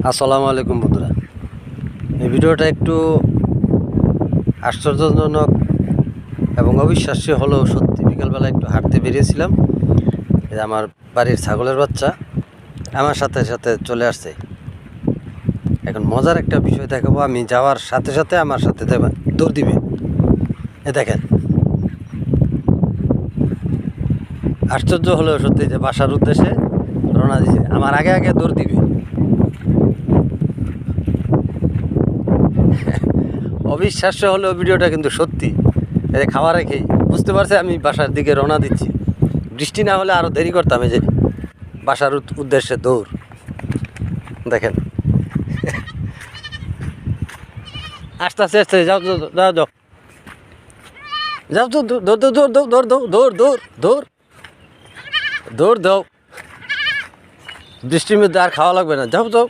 আসসালামু আলাইকুম বন্ধুরা। এই ভিডিওটা একটু আশ্চর্যজনক এবং অবিশ্বাস্য হলেও সত্যি। বিকালবেলা একটু হাঁটতে বেরিয়েছিলাম, এই যে আমার বাড়ির ছাগলের বাচ্চা আমার সাথে সাথে চলে আসছে। এখন মজার একটা বিষয় দেখাবো, আমি যাওয়ার সাথে সাথে আমার সাথে দৌড় দিবে। এ দেখেন, আশ্চর্য হলেও সত্যি যে বাসার উদ্দেশ্যে রওনা দিয়েছে, আমার আগে আগে দৌড় দিবে। অবিশ্বাস্য হলেও ভিডিওটা কিন্তু সত্যি। এই খাওয়া রেখেই বুঝতে পারছে আমি বাসার দিকে রওনা দিচ্ছি। বৃষ্টি না হলে আরও দেরি করতাম। এই যে বাসার উদ্দেশ্যে দৌড় দেখেন। আস্তে আস্তে আস্তে যাও যাও যাও যাও তো, দৌড় দৌড় দৌড় দৌড় দৌড় দৌড় দৌড় দৌড় দৌড় দাও। বৃষ্টির মধ্যে আর খাওয়া লাগবে না, যাও যাও।